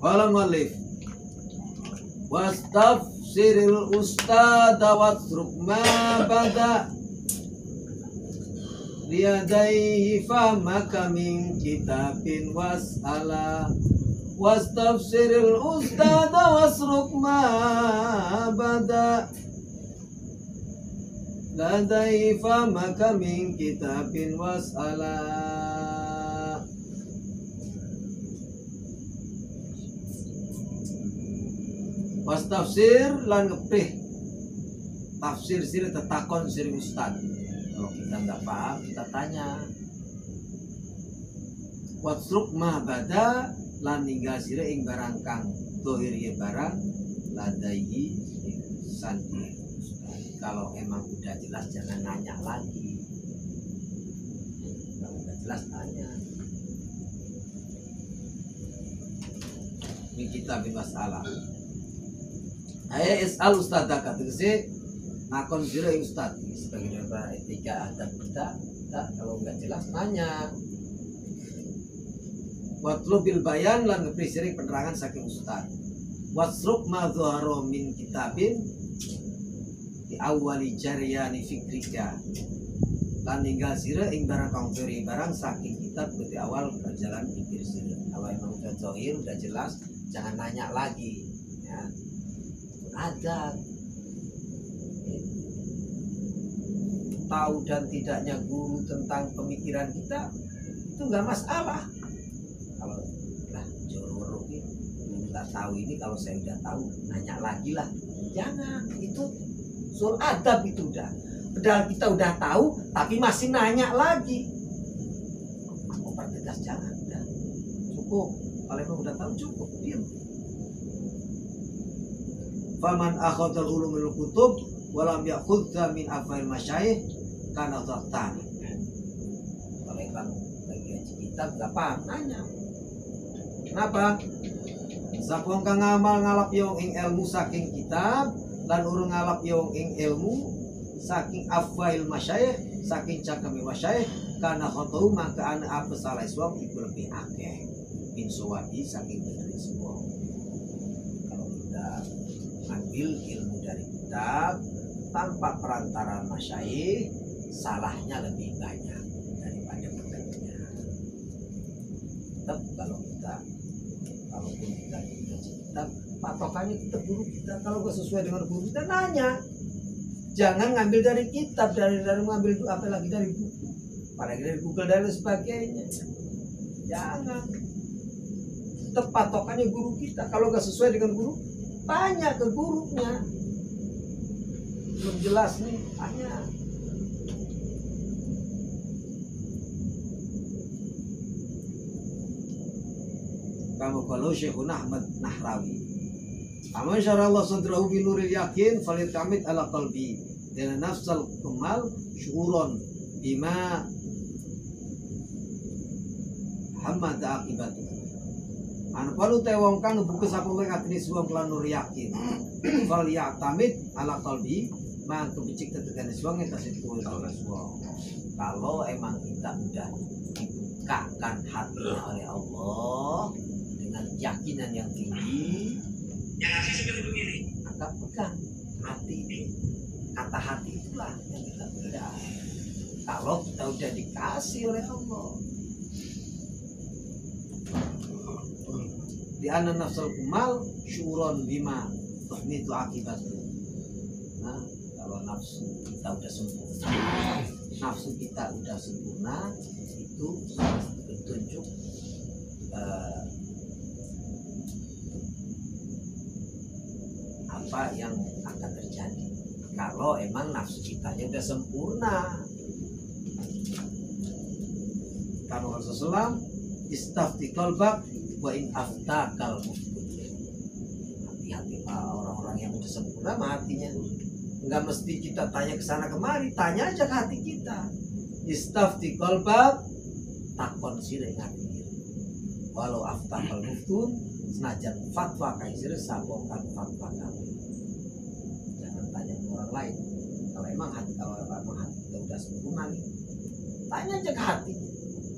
Qala muallif wastafsiril ustada watruk ma bada liyadaihi famaka min kitabin was'ala wastafsiril ustada wasruk ma bada ladaihi famaka min kitabin was'ala. Was tafsir lan ngeprih tafsir sir tetakon sir ustad. Kalau kita nggak paham kita tanya. Watruk ma bada lan ninggal sir ing barang kang dohir ye barang ladaihi santi. Kalau emang udah jelas jangan nanya lagi. Kalau udah jelas tanya. Ini kita bebas alam. Ayah is'al ustadzaka tegese nakon sira ustad sebagai daripada etika adab kita kalau nggak jelas nanya. Watlubil bayan lan ngeprisiri penerangan saking ustad. Wasruk ma dhahara min kitabin di awali jariyani fikrika lan ninggal sira ing barang kang barang saking kitab di awal perjalanan pikir sira. Kalau emang udah zahir udah jelas jangan nanya lagi ya. Ada tahu dan tidaknya guru tentang pemikiran kita itu nggak masalah. Kalau lah joro nggak tahu ini, kalau saya udah tahu nanya lagi lah, jangan. Itu soal adab itu udah. Padahal kita udah tahu tapi masih nanya lagi. Mau pertegas jangan, udah cukup. Kalau emang udah tahu cukup, diam. Faman akhadhal ulumul kutub walam ya'khudha min afail masyayikh kana dhatan. Kalau emang lagi ngaji kitab enggak paham nanya. Kenapa? Sapong kang ngamal ngalap yung ing ilmu saking kitab lan urung ngalap yung ing ilmu saking afail masyayikh saking cakeme masyayikh kana khotau maka ana apa salah wong iku lebih akeh min suwabi saking bener semua. Kalau kita ambil ilmu dari kitab tanpa perantara masyayikh, salahnya lebih banyak daripada benernya. Tetap kalau kita kalaupun kita baca kitab, patokannya kita guru kita. Kalau nggak sesuai dengan guru kita nanya. Jangan ngambil dari kitab, dari ngambil apalagi dari buku, apalagi dari Google dan sebagainya. Jangan. Tetap patokannya guru kita. Kalau nggak sesuai dengan guru, tanya ke gurunya. Belum jelas nih, tanya. Kamu kalau Syekhun Ahmad Nahrawi, aman syarallah sadrahu bi nuril yakin falit kamit ala qalbi dan nafsal kemal syuron bima hamad akibatu. Anu palu tewong kang ngebuka sapoe ngatini suwang kelan nur yakin. Fal ya'tamid ala qalbi mang kebicik tetegane suwang eta situ oleh suwang. Kalau emang kita udah dibukakan hatinya oleh Allah dengan keyakinan yang tinggi, maka pegang hati ini. Kata hati itulah yang kita pegang. Kalau kita udah dikasih oleh Allah. Di anna nafsul kumal syuron bima itu akibat. Nah, kalau nafsu kita udah sempurna, nafsu kita udah sempurna, itu petunjuk apa yang akan terjadi kalau emang nafsu kita udah sempurna. Kalau Rasulullah istafti qalbak wa in aftakal mufti. Hati-hati orang-orang yang udah sempurna mah hatinya nggak mesti kita tanya ke sana kemari, tanya aja ke hati kita. Istafti qalbak takon sire ngati. Walau aftakal muftun senajan fatwa kain sire sabongkan fatwa kami. Jangan tanya ke orang lain. Kalau emang hati kita udah sempurna nih, tanya aja ke hatinya.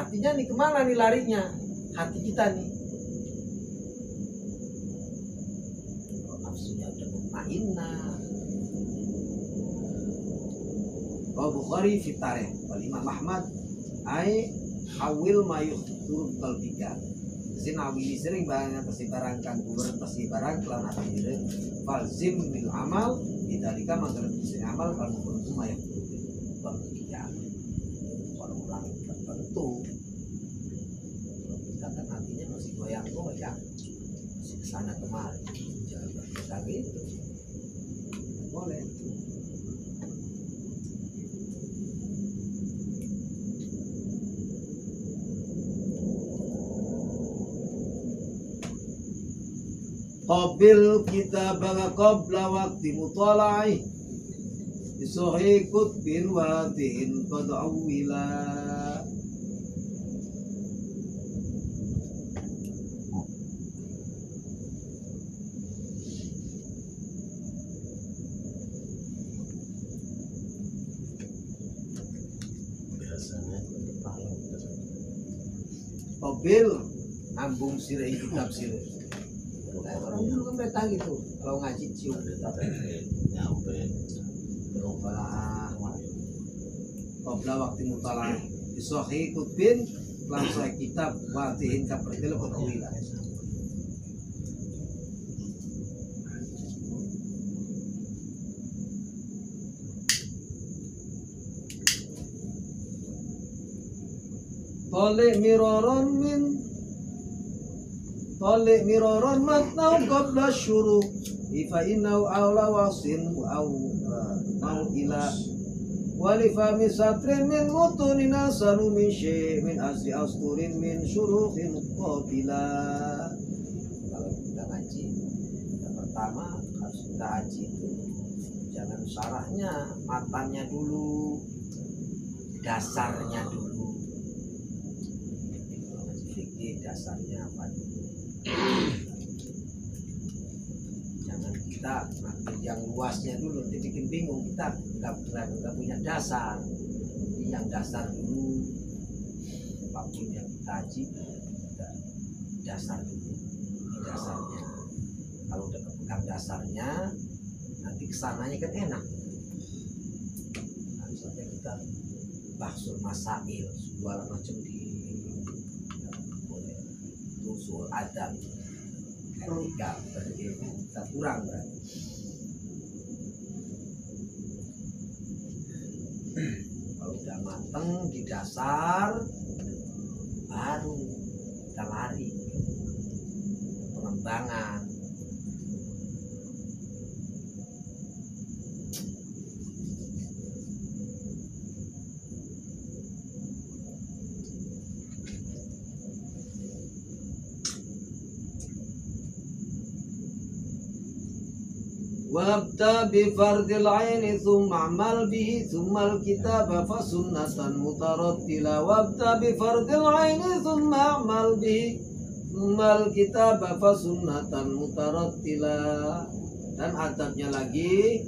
Hatinya nih kemana nih larinya? Hati kita nih. mutmainna. Wa Bukhari fi tarikh wal Imam Ahmad ai hawil mayuh turun kalbika. Sinawi sering banget barang kan kuwer barang kelawan ati dire falzim bil amal idalika mangkene sing amal kalau kudu mayuh turun kalbika. Orang tertentu kita kan nantinya masih goyang-goyang masih kesana kemari jangan berkata gitu boleh. Qabil kita baga qabla waqti mutala'i bisohi kutbin watin qad awila. Qabil ambung sirah kitab sirah. Orang dulu kan mereka gitu kalau ngaji cium nyampe qabla waktu mutala bisohi kutbin langsung kitab watin kapertil kutwila. Talik miroron matnau qabla syuruq ifa innau awla wasin au mau ila walifa misatrin min mutunina sanu min syai min asli asturin min syuruqin qabila. Kalau kita ngaji yang pertama harus kita ngaji itu jangan syarahnya, matanya dulu, dasarnya dulu. Fikih dasarnya apa dulu? Jangan kita ngambil yang luasnya dulu, nanti bikin bingung, kita nggak punya dasar. Yang dasar dulu, apapun yang kita haji, dasar dulu, ini dasarnya. Kalau udah pegang dasarnya, nanti kesananya kan enak. Nah, misalnya kita bahsul masail, segala macam di usul adab etika berilmu kita kurang berarti. Kalau udah mateng di dasar baru kita lari pengembangan. Wabda bi fardil aini thumma amal bihi thumma al-kitaba fa sunnatan mutarattila. Wabda bi fardil aini thumma amal bihi thumma al-kitaba fa sunnatan mutarattila. Dan adabnya lagi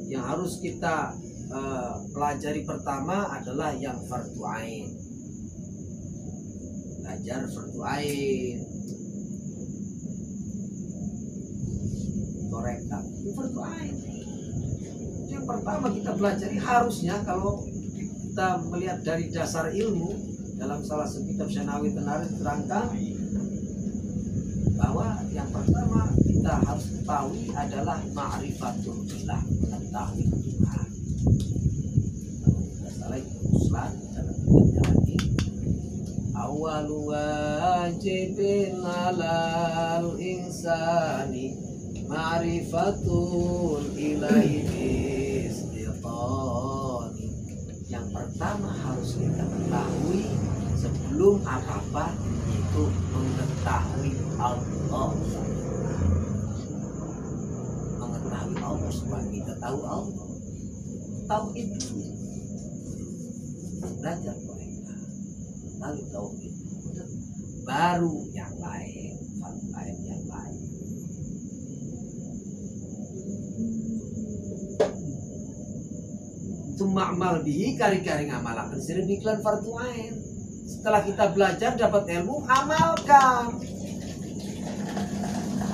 yang harus kita pelajari pertama adalah yang fardu ain. Belajar fardu ain. Mereka fardu ain. Yang pertama kita pelajari harusnya kalau kita melihat dari dasar ilmu dalam salah satu kitab Syanawi Tenaris diterangkan bahwa yang pertama kita harus ketahui adalah ma'rifatul ilah, mengetahui Tuhan. Kalau tidak salah itu usulan dalam kitabnya lagi. Awalu wajibin alal insani ma'rifatul ilahi istiqani. Yang pertama harus kita ketahui sebelum apa-apa itu mengetahui Allah. Mengetahui Allah supaya kita tahu Allah. Tauhid itu belajar mereka tahu tauhid baru yang lain, yang lain. Cuma amal bihi kari-kari ngamalakan sering iklan fardu ain. Setelah kita belajar dapat ilmu, amalkan.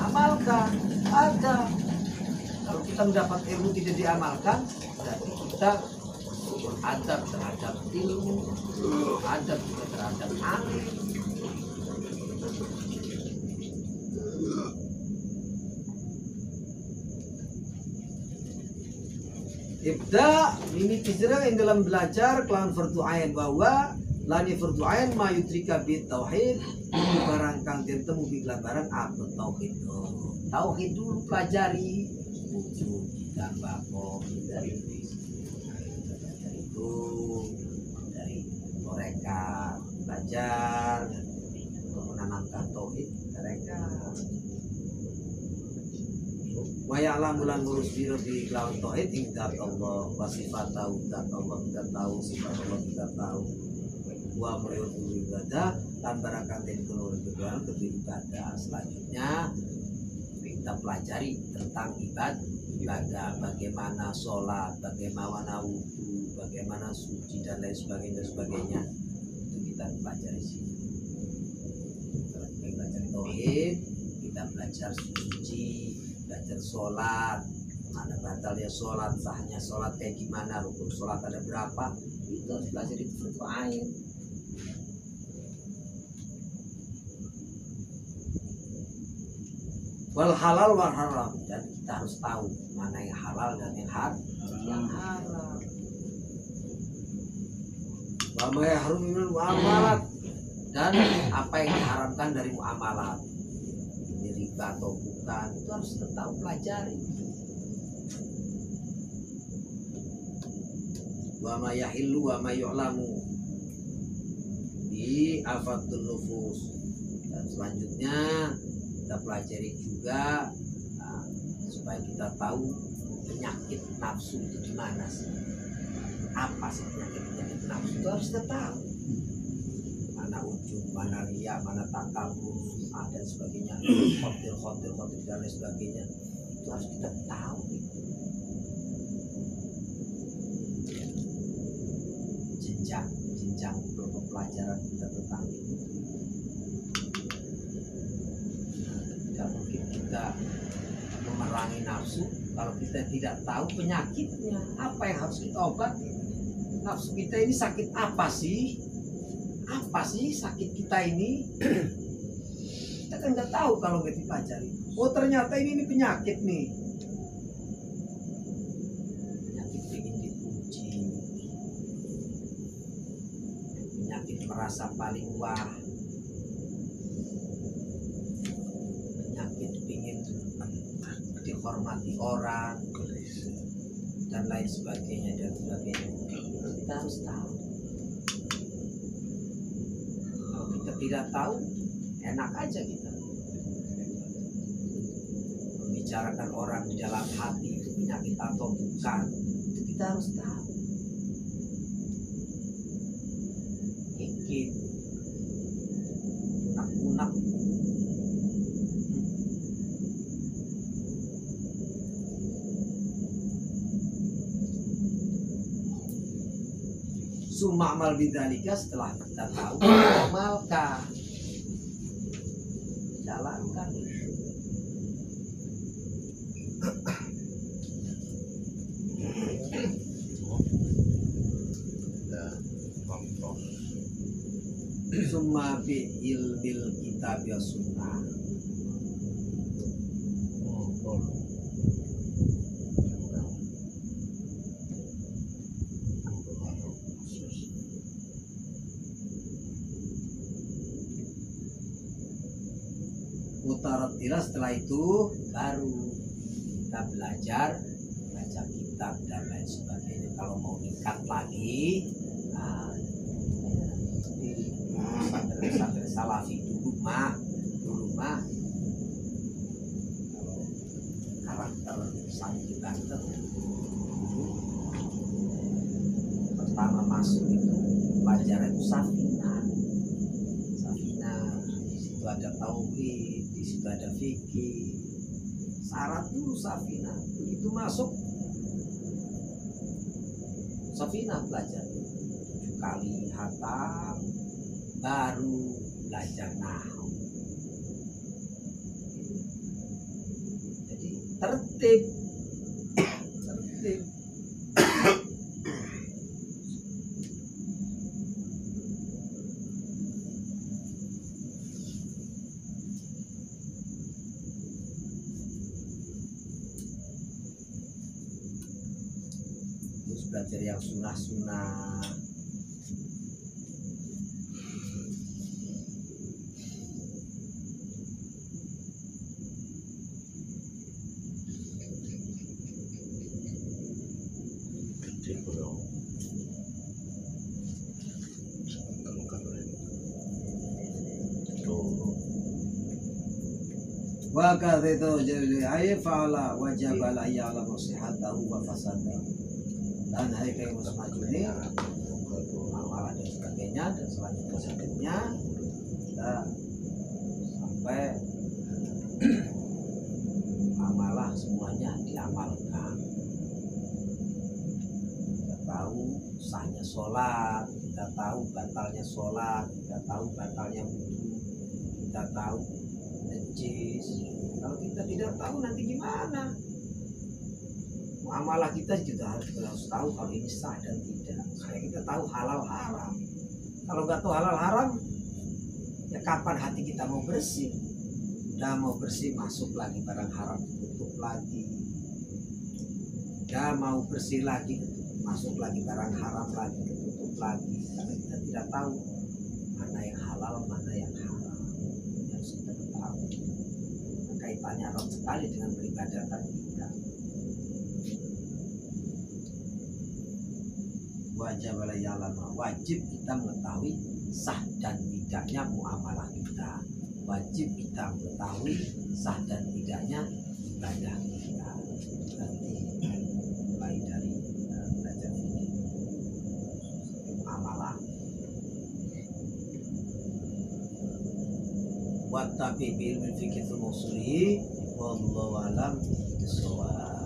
Amalkan. Ada. Kalau kita mendapat ilmu tidak diamalkan, berarti kita adab terhadap ilmu, adab juga terhadap alim. Ibda mimiti sira yang dalam belajar kelawan fardu ain bahwa lani fardu ain ma yutrika bit tauhid barang kang den temu bi barang apa tauhid. Tauhid dulu pelajari wujud dan bako dari itu dari mereka belajar untuk menanamkan tauhid mereka. Wa ya'lamu lan ngurus biro di kelawan tauhid tingkat Allah wa sifat tahu dan Allah kita tahu sifat Allah kita tahu wa meriwat ibadah dan barangkali den kelur keduaan beribadah. Selanjutnya kita pelajari tentang ibadah, bagaimana sholat, bagaimana wudhu, bagaimana suci dan lain sebagainya itu kita pelajari sini. Kita belajar tauhid, kita belajar suci, belajar sholat, mana batalnya sholat, sahnya sholat kayak gimana, rukun sholat ada berapa, itu harus belajar di fardu ain. Wal halal wal haram, dan kita harus tahu mana yang halal dan yang haram. Wa ma yahrum minal muamalat, dan apa yang diharamkan dari muamalat, ini riba atau bukan, itu harus kita tahu pelajari. Wa ma yahillu wa ma yu'lamu di afatul nufus, dan selanjutnya kita pelajari juga supaya kita tahu penyakit nafsu itu gimana sih, apa sih penyakit nafsu itu harus kita tahu, mana ujung, mana riya, mana takabur, dan sebagainya, khotir dan lain sebagainya, itu harus kita tahu. Jenjang pelajaran kita tentang itu. Tidak mungkin kita memerangi nafsu kalau kita tidak tahu penyakitnya, apa yang harus kita obati. Nafsu kita ini sakit apa sih? Apa sih sakit kita ini? Kita kan nggak tahu kalau nggak dipelajari. Oh ternyata ini penyakit nih. Penyakit ingin dipuji, penyakit merasa paling wah, penyakit ingin dihormati orang dan lain sebagainya. Kita harus tahu. Kalau kita tidak tahu, enak aja kita membicarakan orang di dalam hati itu penyakit atau bukan, itu kita harus tahu. Ikit unak-unak summa amal bidzalika, setelah kita tahu amalkan, jalankan itu. Summa bi ilmil kitab ya sunnah. Mutaratila, setelah itu baru kita belajar baca kitab dan lain sebagainya. Kalau mau nikah lagi, pesantren salafi dulu mah kalau karakter santri Banten pertama masuk itu pelajaran itu Safina. Di situ ada tauhid, di situ ada fikih. Syarat dulu Safina, begitu masuk Safina belajar 7 kali hatam, baru belajar nahwu. Jadi tertib muslim. Terus belajar yang sunnah-sunnah. Wa kadhitu jadi ay fa'ala wajib ala ya'lam sihhatahu wa fasadahu. Dan hai kayak musmajuni amalan dan sebagainya, dan selanjutnya kita sampai amalah semuanya diamalkan. Kita tahu sahnya sholat, kita tahu batalnya sholat, kita tahu batalnya wudu, kita tahu najis. Kalau kita tidak tahu nanti gimana? Amalah kita juga harus tahu kalau ini sah dan tidak. Supaya kita tahu halal haram. Kalau nggak tahu halal haram, ya kapan hati kita mau bersih? Udah mau bersih, masuk lagi barang haram, tutup lagi. Udah mau bersih lagi, masuk lagi barang haram lagi, tutup lagi. Karena kita tidak tahu mana yang halal, mana yang haram. Yang kita tahu. Kaitannya erat sekali dengan peribadatan kita. Wajib kita mengetahui sah dan tidaknya muamalah kita. Wajib kita mengetahui sah dan tidaknya ibadah kita. Nanti mulai dari belajar fikih muamalah. Wattabi bil fikih usulihi wallahu alam bissawab.